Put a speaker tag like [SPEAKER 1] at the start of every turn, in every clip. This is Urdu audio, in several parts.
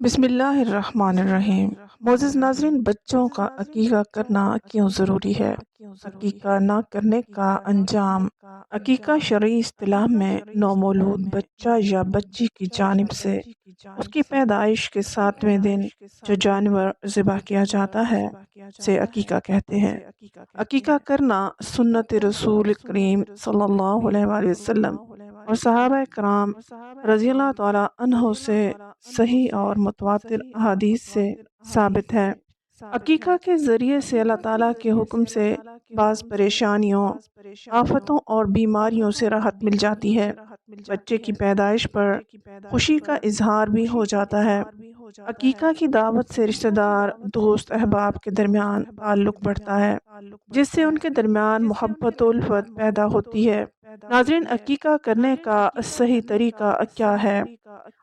[SPEAKER 1] بسم اللہ الرحمن الرحیم۔ معزز ناظرین، بچوں کا عقیقہ کرنا کیوں ضروری ہے؟ عقیقہ نہ کرنے کا انجام۔ عقیقہ شرعی اصطلاح میں نومولود بچہ یا بچی کی جانب سے اس کی پیدائش کے 7ویں دن جو جانور ذبح کیا جاتا ہے سے عقیقہ کہتے ہیں۔ عقیقہ کرنا سنت رسول کریم صلی اللہ علیہ وآلہ وسلم اور صحابہ کرام رضی اللہ تعالیٰ عنہ سے صحیح اور متواتر احادیث سے ثابت ہے۔ عقیقہ کے ذریعے سے اللہ تعالیٰ کے حکم سے بعض پریشانیوں، آفتوں اور بیماریوں سے راحت مل جاتی ہے۔ بچے کی پیدائش پر خوشی کا اظہار بھی ہو جاتا ہے۔ عقیقہ کی دعوت سے رشتہ دار، دوست، احباب کے درمیان تعلق بڑھتا ہے، جس سے ان کے درمیان محبت و الفت پیدا ہوتی ہے۔ ناظرین، عقیقہ کرنے کا صحیح طریقہ کیا ہے؟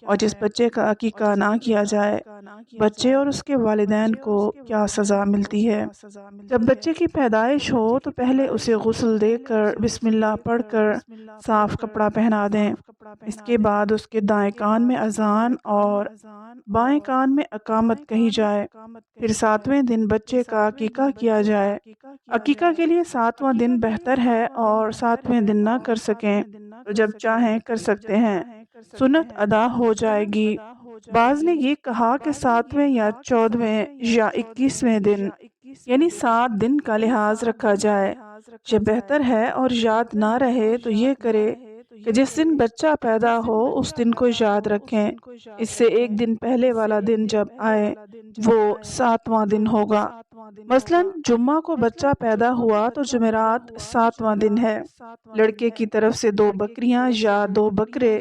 [SPEAKER 1] اور جس بچے کا عقیقہ نہ کیا جائے، بچے اور اس کے والدین کو کیا سزا ملتی ہے؟ جب بچے کی پیدائش ہو تو پہلے اسے غسل دے کر بسم اللہ پڑھ کر صاف کپڑا پہنا دیں۔ اس کے بعد اس کے دائیں کان میں اذان اور بائیں کان میں اقامت کہی جائے۔ پھر 7ویں دن بچے کا عقیقہ کیا جائے۔ عقیقہ کے لیے 7واں دن بہتر ہے، اور 7ویں دن نہ کر سکیں تو جب چاہیں کر سکتے ہیں، سنت ادا ہو جائے گی۔ بعض نے یہ کہا کہ 7ویں یا 14ویں یا 21ویں دن، یعنی 7 دن کا لحاظ رکھا جائے۔ یہ بہتر ہے، اور یاد نہ رہے تو یہ کرے کہ جس دن بچہ پیدا ہو اس دن کو یاد رکھیں۔ اس سے ایک دن پہلے والا دن جب آئے وہ 7واں دن ہوگا۔ مثلاً جمعہ کو بچہ پیدا ہوا تو جمعرات 7واں دن ہے۔ لڑکے کی طرف سے 2 بکریاں یا 2 بکرے،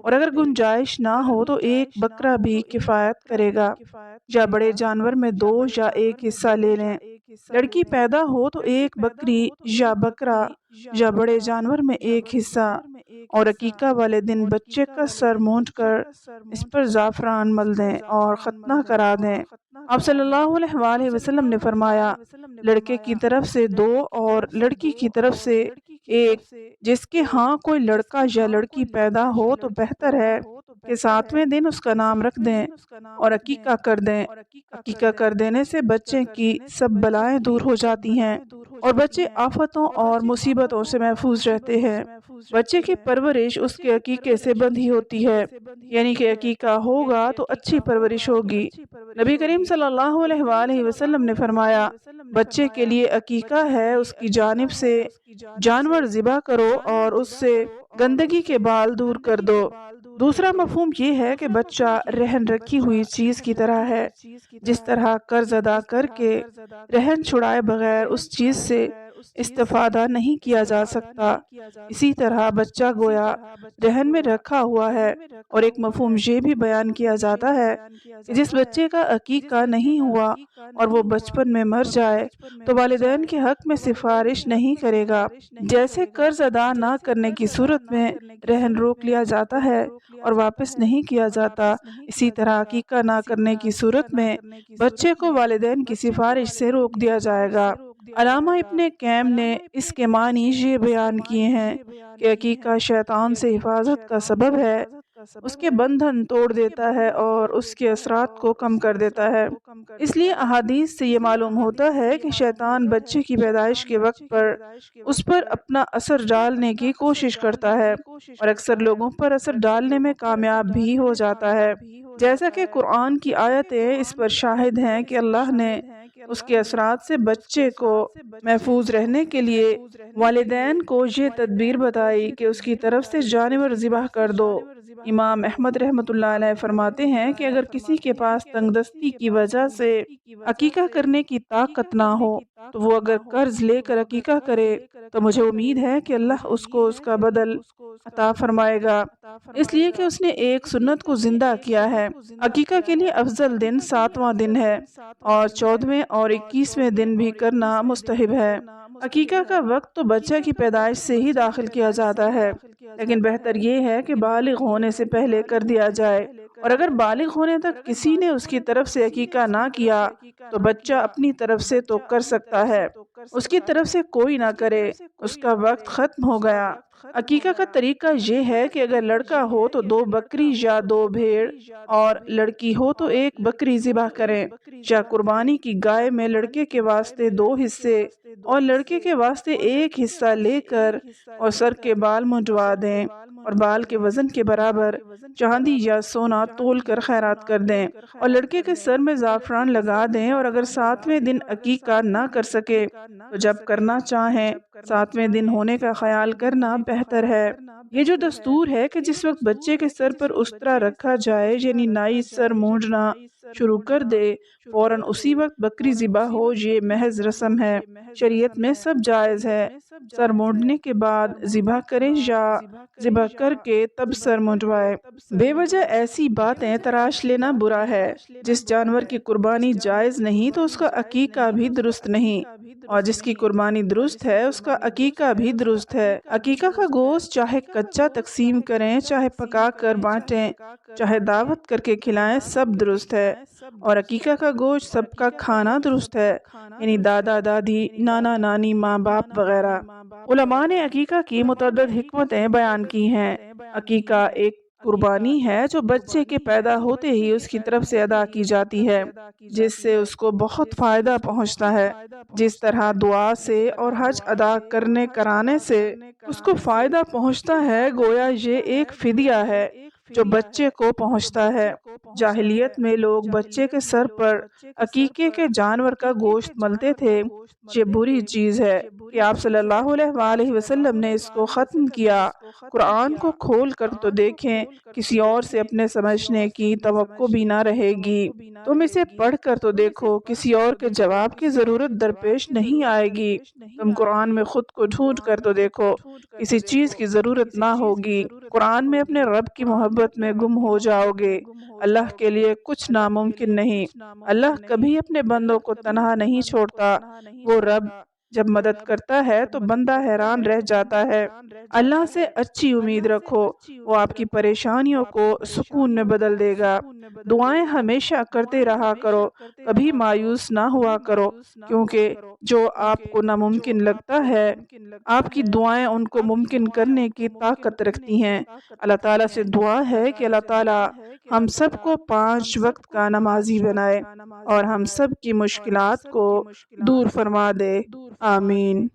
[SPEAKER 1] اور اگر گنجائش نہ ہو تو 1 بکرا بھی کفایت کرے گا، یا بڑے جانور میں 2 یا 1 حصہ لے لیں۔ لڑکی پیدا ہو تو 1 بکری یا بکرا یا بڑے جانور میں 1 حصہ، اور عقیقہ والے دن بچے کا سر مونڈ کر اس پر زعفران مل دیں اور ختنہ کرا دیں۔ آپ صلی اللہ علیہ وآلہ وسلم نے فرمایا، لڑکے کی طرف سے 2 اور لڑکی کی طرف سے 1، جس کے ہاں کوئی لڑکا یا لڑکی پیدا ہو تو بہتر ہے کہ 7ویں دن اس کا نام رکھ دیں اور عقیقہ کر دیں۔ عقیقہ کر دینے سے بچے کی سب بلائیں دور ہو جاتی ہیں، اور بچے آفتوں اور مصیبتوں سے محفوظ رہتے ہیں۔ بچے کی پرورش اس کے عقیقے سے بندھی ہوتی ہے، یعنی کہ عقیقہ ہوگا تو اچھی پرورش ہوگی۔ نبی کریم صلی اللہ علیہ وآلہ وسلم نے فرمایا، بچے کے لیے عقیقہ ہے، اس کی جانب سے جانور ذبح کرو اور اس سے گندگی کے بال دور کر دو۔ دوسرا مفہوم یہ ہے کہ بچہ رہن رکھی ہوئی چیز کی طرح ہے۔ جس طرح قرض ادا کر کے رہن چھڑائے بغیر اس چیز سے استفادہ نہیں کیا جا سکتا، اسی طرح بچہ گویا رہن میں رکھا ہوا ہے۔ اور ایک مفہوم یہ بھی بیان کیا جاتا ہے کہ جس بچے کا عقیقہ نہیں ہوا اور وہ بچپن میں مر جائے تو والدین کے حق میں سفارش نہیں کرے گا۔ جیسے قرض ادا نہ کرنے کی صورت میں رہن روک لیا جاتا ہے اور واپس نہیں کیا جاتا، اسی طرح عقیقہ نہ کرنے کی صورت میں بچے کو والدین کی سفارش سے روک دیا جائے گا۔ علامہ ابن قیم نے اس کے معنی یہ بیان کیے ہیں کہ عقیقہ شیطان سے حفاظت کا سبب ہے، اس کے بندھن توڑ دیتا ہے اور اس کے اثرات کو کم کر دیتا ہے۔ اس لیے احادیث سے یہ معلوم ہوتا ہے کہ شیطان بچے کی پیدائش کے وقت پر اس پر اپنا اثر ڈالنے کی کوشش کرتا ہے، اور اکثر لوگوں پر اثر ڈالنے میں کامیاب بھی ہو جاتا ہے۔ جیسا کہ قرآن کی آیتیں اس پر شاہد ہیں کہ اللہ نے اس کے اثرات سے بچے کو محفوظ رہنے کے لیے والدین کو یہ تدبیر بتائی کہ اس کی طرف سے جانور ذبح کر دو۔ امام احمد رحمۃ اللہ علیہ فرماتے ہیں کہ اگر کسی کے پاس تنگ دستی کی وجہ سے عقیقہ کرنے کی طاقت نہ ہو تو وہ اگر قرض لے کر عقیقہ کرے تو مجھے امید ہے کہ اللہ اس کو اس کا بدل عطا فرمائے گا، اس لیے کہ اس نے ایک سنت کو زندہ کیا ہے۔ عقیقہ کے لیے افضل دن 7واں دن ہے، اور 14ویں اور 21ویں دن بھی کرنا مستحب ہے۔ عقیقہ کا وقت تو بچہ کی پیدائش سے ہی داخل کیا جاتا ہے، لیکن بہتر یہ ہے کہ بالغ ہونے سے پہلے کر دیا جائے، اور اگر بالغ ہونے تک کسی نے اس کی طرف سے عقیقہ نہ کیا تو بچہ اپنی طرف سے تو کر سکتا ہے، اس کی طرف سے کوئی نہ کرے، اس کا وقت ختم ہو گیا۔ عقیقہ کا طریقہ یہ ہے کہ اگر لڑکا ہو تو 2 بکری یا 2 بھیڑ، اور لڑکی ہو تو 1 بکری ذبح کریں، یا قربانی کی گائے میں لڑکے کے واسطے 2 حصے اور لڑکے کے واسطے 1 حصہ لے کر اور سر کے بال منڈوا دیں، اور بال کے وزن کے برابر چاندی یا سونا تول کر خیرات کر دیں، اور لڑکے کے سر میں زعفران لگا دیں، اور اگر 7ویں دن عقیقہ نہ کر سکے تو جب کرنا چاہیں 7ویں دن ہونے کا خیال کرنا بہتر ہے۔ یہ جو دستور ہے کہ جس وقت بچے کے سر پر استرا رکھا جائے، یعنی نائی سر مونڈنا شروع کر دے، فوراً اسی وقت بکری ذبح ہو، یہ محض رسم ہے، شریعت میں سب جائز ہے۔ سر مونڈنے کے بعد ذبح کرے یا ذبح کر کے تب سر منڈوائے۔ بے وجہ ایسی باتیں تراش لینا برا ہے۔ جس جانور کی قربانی جائز نہیں تو اس کا عقیقہ بھی درست نہیں، اور جس کی قربانی درست ہے اس کا عقیقہ بھی درست ہے۔ عقیقہ کا گوشت چاہے کچا تقسیم کریں، چاہے پکا کر بانٹیں، چاہے دعوت کر کے کھلائیں، سب درست ہے، اور عقیقہ کا گوشت سب کا کھانا درست ہے، یعنی دادا دادی، نانا نانی، ماں باپ وغیرہ۔ علماء نے عقیقہ کی متعدد حکمتیں بیان کی ہیں۔ عقیقہ ایک قربانی ہے جو بچے کے پیدا ہوتے ہی اس کی طرف سے ادا کی جاتی ہے، جس سے اس کو بہت فائدہ پہنچتا ہے، جس طرح دعا سے اور حج ادا کرانے سے اس کو فائدہ پہنچتا ہے، گویا یہ ایک فدیہ ہے جو بچے کو پہنچتا ہے۔ جاہلیت میں لوگ بچے کے سر پر عقیقے کے جانور کا گوشت ملتے تھے۔ یہ بری چیز ہے کہ آپ صلی اللہ علیہ وآلہ وسلم نے اس کو ختم کیا۔ قرآن کو کھول کر تو دیکھیں، کسی اور سے اپنے سمجھنے کی توقع بھی نہ رہے گی۔ تم اسے پڑھ کر تو دیکھو، کسی اور کے جواب کی ضرورت درپیش نہیں آئے گی۔ تم قرآن میں خود کو ڈھونڈ کر تو دیکھو، کسی چیز کی ضرورت نہ ہوگی۔ قرآن میں اپنے رب کی محبت میں گم ہو جاؤ گے۔ اللہ کے لیے کچھ ناممکن نہیں۔ اللہ کبھی اپنے بندوں کو تنہا نہیں چھوڑتا۔ وہ رب جب مدد کرتا ہے تو بندہ حیران رہ جاتا ہے۔ اللہ سے اچھی امید رکھو، وہ آپ کی پریشانیوں کو سکون میں بدل دے گا۔ دعائیں ہمیشہ کرتے رہا کرو، کبھی مایوس نہ ہوا کرو، کیونکہ جو آپ کو ناممکن لگتا ہے، آپ کی دعائیں ان کو ممکن کرنے کی طاقت رکھتی ہیں۔ اللہ تعالیٰ سے دعا ہے کہ اللہ تعالیٰ ہم سب کو 5 وقت کا نمازی بنائے اور ہم سب کی مشکلات کو دور فرما دے۔ آمین۔